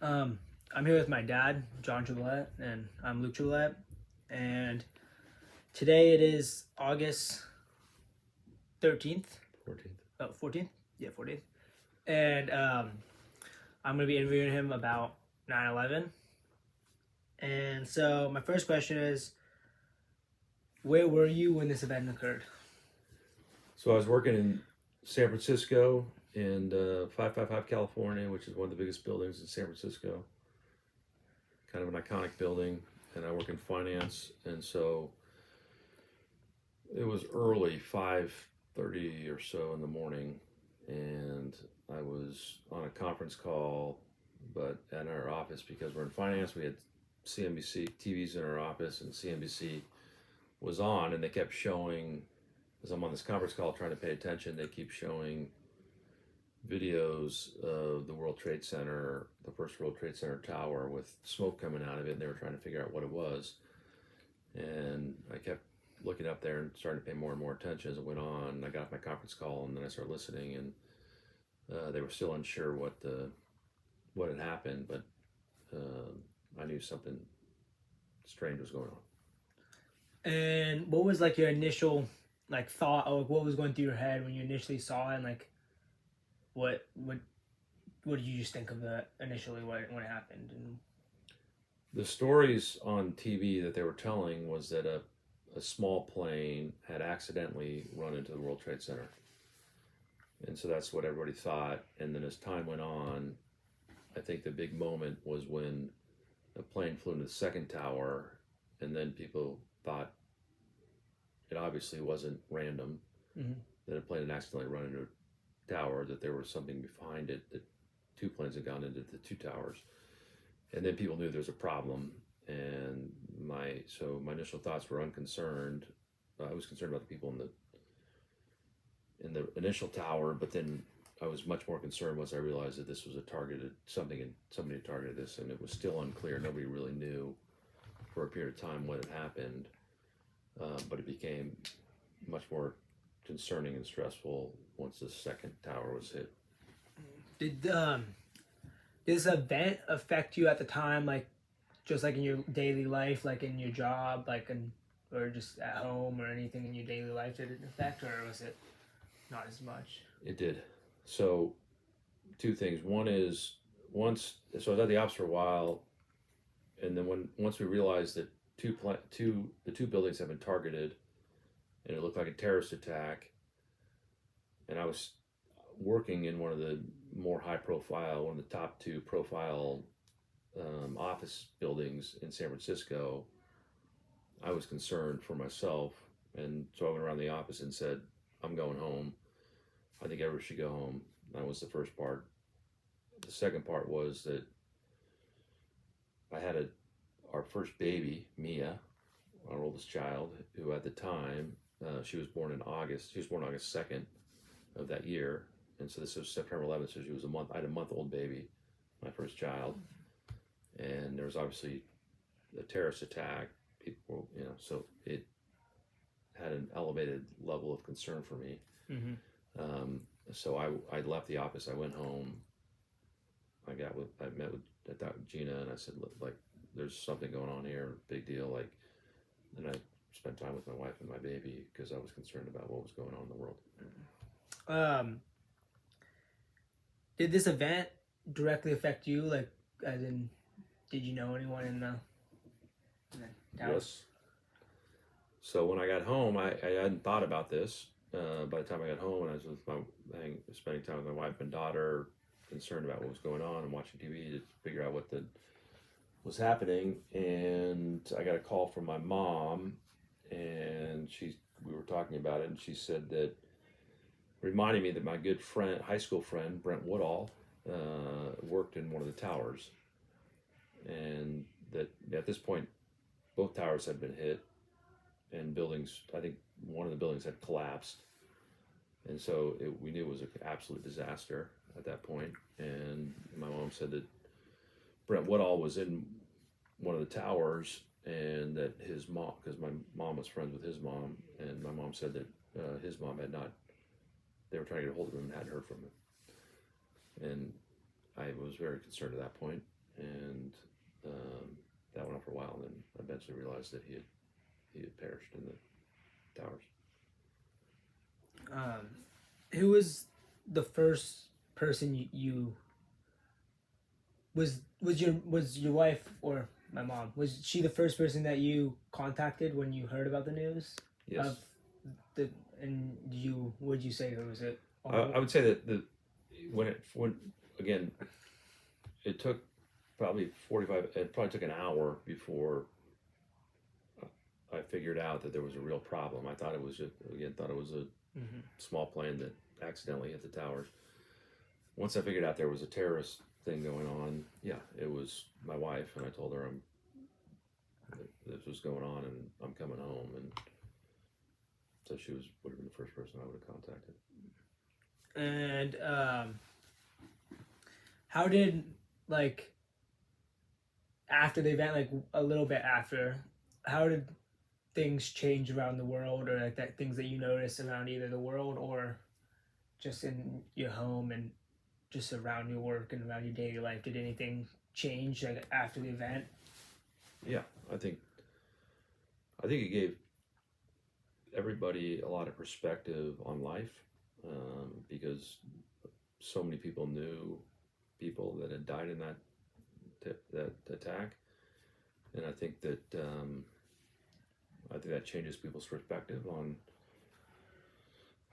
I'm here with my dad, John Gillette, and I'm Luke Gillette. And today it is August 13th, 14th. 14th? Yeah, 14th. And I'm going to be interviewing him about 9/11. And so my first question is, where were you when this event occurred? So I was working in San Francisco and 555 California, which is one of the biggest buildings in San Francisco. Kind of an iconic building, and I work in finance, and so it was early, 5:30 or so in the morning, and I was on a conference call, but at our office because we're in finance, we had CNBC TVs in our office, and CNBC was on, and they kept showing, as I'm on this conference call trying to pay attention, they keep showing videos of the World Trade Center, the first World Trade Center tower with smoke coming out of it, and they were trying to figure out what it was. And I kept looking up there and starting to pay more and more attention as it went on. And I got off my conference call, and then I started listening, and they were still unsure what had happened, but I knew something strange was going on. And what was like your initial thought, or what was going through your head when you initially saw it, and what did you just think of it initially when it happened? And The stories on TV that they were telling was that a small plane had accidentally run into the World Trade Center. And so that's what everybody thought. And then as time went on, I think the big moment was when the plane flew into the second tower, and then people thought it obviously wasn't random, that a plane had accidentally run into a tower, that there was something behind it, that two planes had gone into the two towers. And then people knew there was a problem, and my initial thoughts were unconcerned. I was concerned about the people in the initial tower, but then I was much more concerned once I realized that this was somebody had targeted this, and it was still unclear. Nobody really knew for a period of time what had happened, but it became much more concerning and stressful once the second tower was hit. Did this event affect you at the time, just like in your daily life, like in your job, or just at home, or anything in your daily life? Did it affect, or was it not as much? It did. So, two things. One is so I was at the office for a while, and then once we realized that the two buildings had been targeted, and it looked like a terrorist attack, and I was working in one of the more one of the top two profile office buildings in San Francisco, I was concerned for myself, and so I went around the office and said, "I'm going home. I think everyone should go home." That was the first part. The second part was that I had our first baby, Mia, our oldest child, who at the time she was born in August. She was born August 2nd of that year, and so this was September 11th. So she was a month. I had a month-old baby, my first child, and there was obviously a terrorist attack. People, so it had an elevated level of concern for me. So I left the office. I went home. I met with Gina, and I said, "Look, there's something going on here. Big deal." And I spent time with my wife and my baby because I was concerned about what was going on in the world. Did this event directly affect you? As in, did you know anyone in the town? Yes. So when I got home, I hadn't thought about this. By the time I got home, and I was spending time with my wife and daughter, concerned about what was going on and watching TV to figure out what was happening. And I got a call from my mom, and we were talking about it, and she said that, reminding me that my good friend, high school friend, Brent Woodall, worked in one of the towers, and that at this point, both towers had been hit, and I think one of the buildings had collapsed, and so we knew it was an absolute disaster at that point. And my mom said that Brent Woodall was in one of the towers, and that his mom, because my mom was friends with his mom, and my mom said that his mom had not, they were trying to get a hold of him and hadn't heard from him. And I was very concerned at that point. and that went on for a while, and then eventually realized that he had perished in the towers. Who was the first person you was your wife or my mom? Was she the first person that you contacted when you heard about the news? Yes. Of and you would you say who was it? I would say that when again, it took probably 45. It probably took an hour before I figured out that there was a real problem. I thought it was a small plane that accidentally hit the towers. Once I figured out there was a terrorist thing going on, yeah, it was my wife, and I told her this was going on, and I'm coming home, and so she would have been the first person I would have contacted. And how did, like, after the event, like a little bit after, how did things change around the world, or like that things that you noticed around either the world or just in your home and just around your work and around your daily life? Did anything change like after the event? Yeah, I think it gave everybody a lot of perspective on life, because so many people knew people that had died in that attack, and I think that changes people's perspective on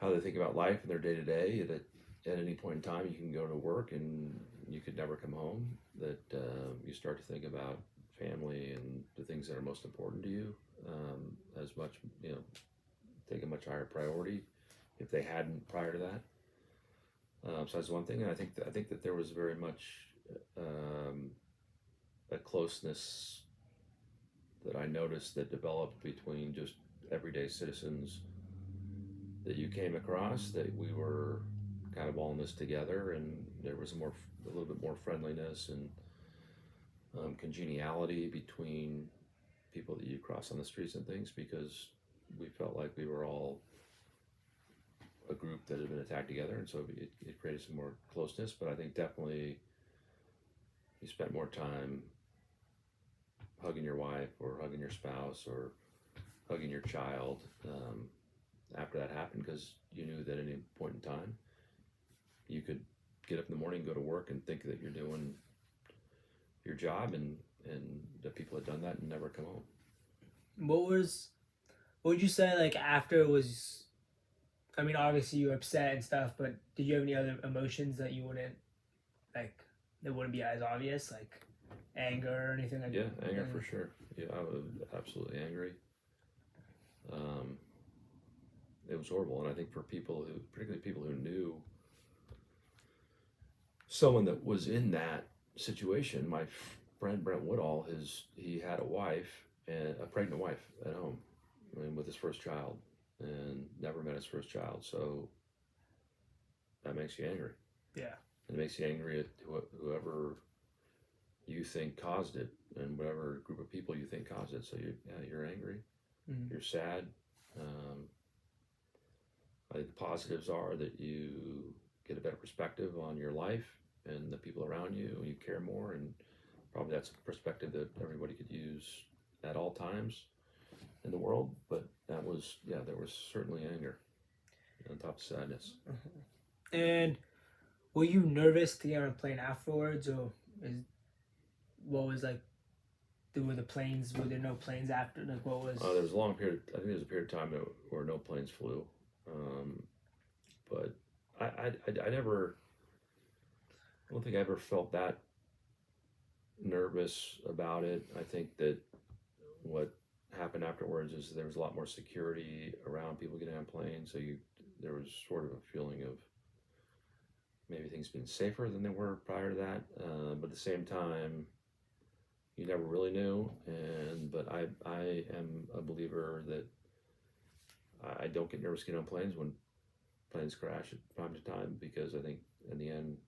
how they think about life and their day to day. That at any point in time you can go to work and you could never come home. That you start to think about family and the things that are most important to you, as much, take a much higher priority if they hadn't prior to that. So that's one thing, and I think that there was very much a closeness that I noticed that developed between just everyday citizens that you came across. That we were kind of all in this together, and there was a little bit more friendliness and congeniality between people that you cross on the streets and things, because we felt like we were all a group that had been attacked together, and so it created some more closeness. But I think definitely you spent more time hugging your wife or hugging your spouse or hugging your child after that happened, because you knew that at any point in time you could get up in the morning, go to work, and think that you're doing your job, and that people had done that and never come home. What would you say, like, after it was, I mean, obviously you were upset and stuff, but did you have any other emotions that you wouldn't, like, that wouldn't be as obvious, like anger or anything like that? Yeah, anger for sure. Yeah, I was absolutely angry. It was horrible, and I think for people particularly people who knew someone that was in that situation, my friend Brent Woodall, he had a wife, and a pregnant wife at home, with his first child, and never met his first child. So that makes you angry. Yeah. It makes you angry at whoever you think caused it, and whatever group of people you think caused it. So you're angry. Mm-hmm. You're sad. I think the positives are that you get a better perspective on your life and the people around you, and you care more, and probably that's a perspective that everybody could use at all times in the world. But there was certainly anger on top of sadness. Mm-hmm. And were you nervous to get on a plane afterwards, or what was, like, were there no planes after? Like, what was? There was a long period. I think there was a period of time where no planes flew. But I don't think I ever felt that nervous about it. I think that what happened afterwards is there was a lot more security around people getting on planes. So there was sort of a feeling of maybe things being safer than they were prior to that. But at the same time, you never really knew. But I am a believer that I don't get nervous getting on planes when planes crash at time to time, because I think in the end,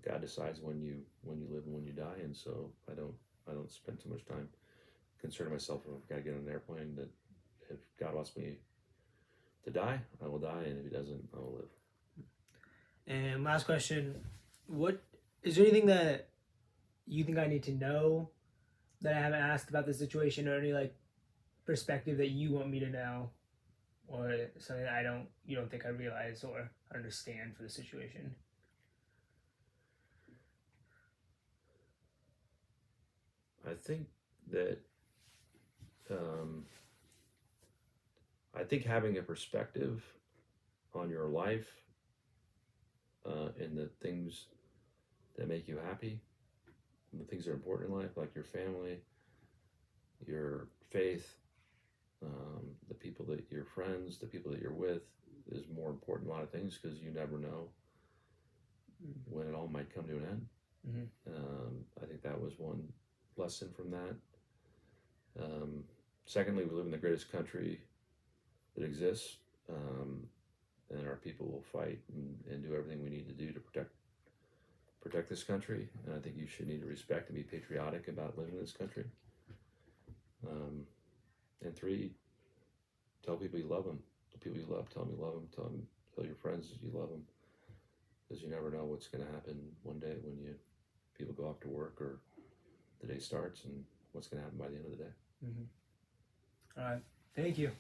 God decides when you live and when you die, and so I don't spend too much time concerning myself if I've got to get on an airplane. That if God wants me to die, I will die, and if He doesn't, I will live. And last question: what is there anything that you think I need to know that I haven't asked about the situation, or any like perspective that you want me to know, or something that you don't think I realize or understand for the situation? I think that um, I think having a perspective on your life and the things that make you happy, and the things that are important in life, like your family, your faith, the people that your friends, the people that you're with, is more important than a lot of things, because you never know when it all might come to an end. I think that was one lesson from that. Secondly, we live in the greatest country that exists, and our people will fight and do everything we need to do to protect this country. And I think you should need to respect and be patriotic about living in this country. And three, tell people you love them. The people you love, tell them you love them. Tell your friends that you love them, because you never know what's going to happen one day when people go off to work, or the day starts, and what's going to happen by the end of the day. All right. Thank you.